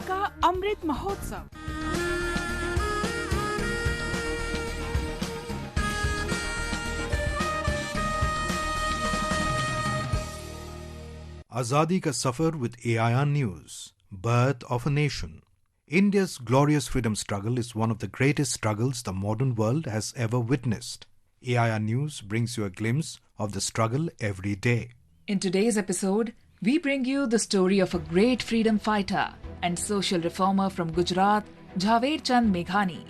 का Amrit Mahotsav. Azadi ka Safar with AIR News. Birth of a Nation. India's glorious freedom struggle is one of the greatest struggles the modern world has ever witnessed. AIR News brings you a glimpse of the struggle every day. In today's episode, we bring you the story of a great freedom fighter and social reformer from Gujarat, Jhaved Chand Meghani.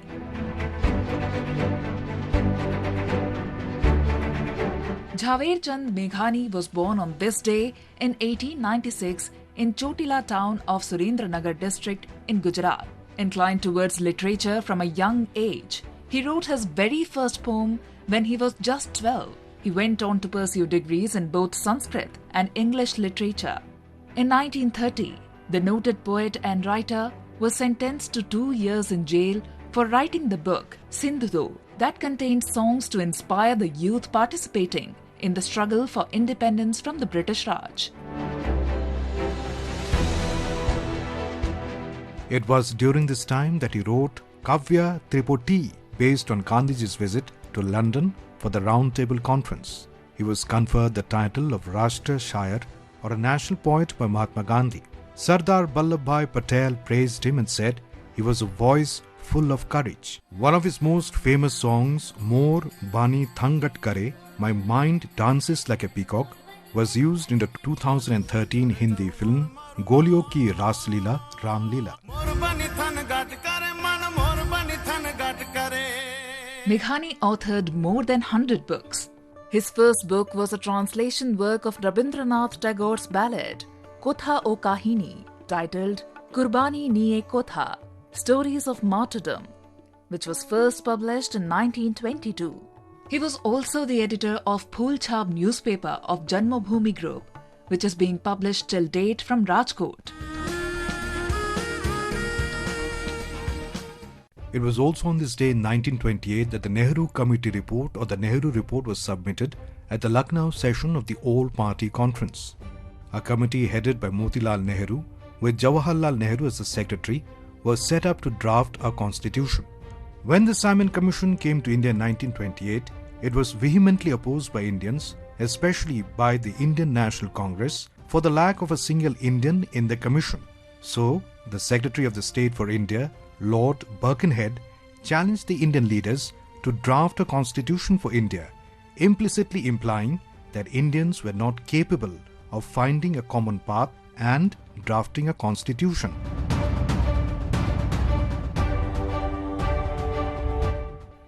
Jhaved Chand Meghani was born on this day in 1896 in Chotila town of Surendranagar district in Gujarat. Inclined towards literature from a young age, he wrote his very first poem when he was just 12. He went on to pursue degrees in both Sanskrit and English literature. In 1930, the noted poet and writer was sentenced to 2 years in jail for writing the book Sindhu that contained songs to inspire the youth participating in the struggle for independence from the British Raj. It was during this time that he wrote Kavya Tripoti based on Gandhiji's visit to London for the Round Table Conference. He was conferred the title of Rashtra Shair or a national poet by Mahatma Gandhi. Sardar Vallabhbhai Patel praised him and said he was a voice full of courage. One of his most famous songs, Mor Bani Thangat Kare, My Mind Dances Like a Peacock, was used in the 2013 Hindi film Goliyo Ki Ras Leela Ram Leela. Meghani authored more than 100 books. His first book was a translation work of Rabindranath Tagore's ballad Kotha O Kahini, titled Kurbani Niye Kotha, Stories of Martyrdom, which was first published in 1922. He was also the editor of Phul Chhap newspaper of Janmabhoomi Group, which is being published till date from Rajkot. It was also on this day in 1928 that the Nehru Committee Report or the Nehru Report was submitted at the Lucknow session of the All-Party Conference. A committee headed by Motilal Nehru, with Jawaharlal Nehru as the secretary, was set up to draft a constitution. When the Simon Commission came to India in 1928, it was vehemently opposed by Indians, especially by the Indian National Congress, for the lack of a single Indian in the commission. So, the Secretary of the State for India, Lord Birkenhead, challenged the Indian leaders to draft a constitution for India, implicitly implying that Indians were not capable of finding a common path and drafting a constitution.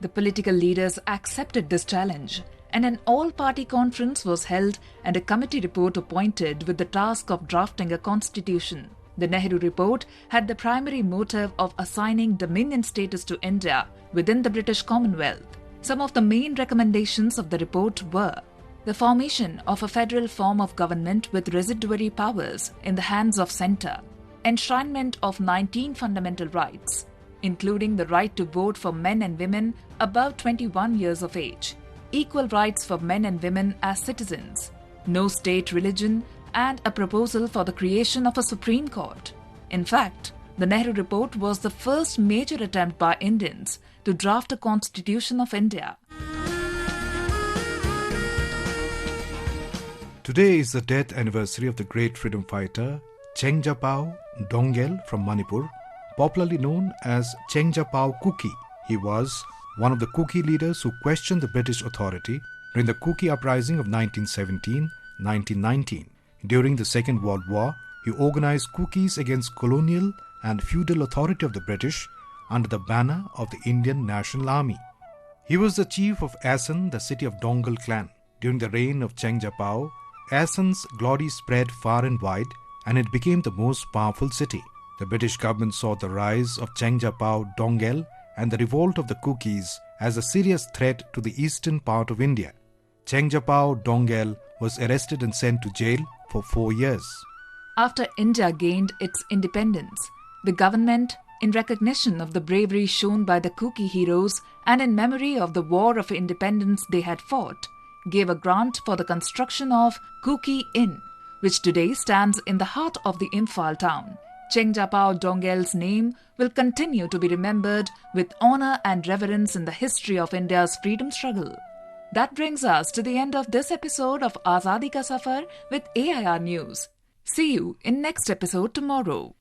The political leaders accepted this challenge, and an all-party conference was held and a committee report appointed with the task of drafting a constitution. The Nehru Report had the primary motive of assigning dominion status to India within the British Commonwealth. Some of the main recommendations of the report were the formation of a federal form of government with residuary powers in the hands of centre, enshrinement of 19 fundamental rights, including the right to vote for men and women above 21 years of age, equal rights for men and women as citizens, no state religion, and a proposal for the creation of a Supreme Court. In fact, the Nehru Report was the first major attempt by Indians to draft a constitution of India. Today is the death anniversary of the great freedom fighter Chengjapao Dongel from Manipur, popularly known as Chengjapao Kuki. He was one of the Kuki leaders who questioned the British authority during the Kuki uprising of 1917-1919. During the Second World War, he organized Kukis against colonial and feudal authority of the British under the banner of the Indian National Army. He was the chief of Asan, the city of Dongal clan. During the reign of Chengjapao, Asan's glory spread far and wide, and it became the most powerful city. The British government saw the rise of Chengjapao Dongel and the revolt of the Kukis as a serious threat to the eastern part of India. Chengjapao Dongel was arrested and sent to jail for 4 years. After India gained its independence, the government, in recognition of the bravery shown by the Kuki heroes and in memory of the war of independence they had fought, gave a grant for the construction of Kuki Inn, which today stands in the heart of the Imphal town. Chengjapao Dongel's name will continue to be remembered with honor and reverence in the history of India's freedom struggle. That brings us to the end of this episode of Azadi Ka Safar with AIR News. See you in next episode tomorrow.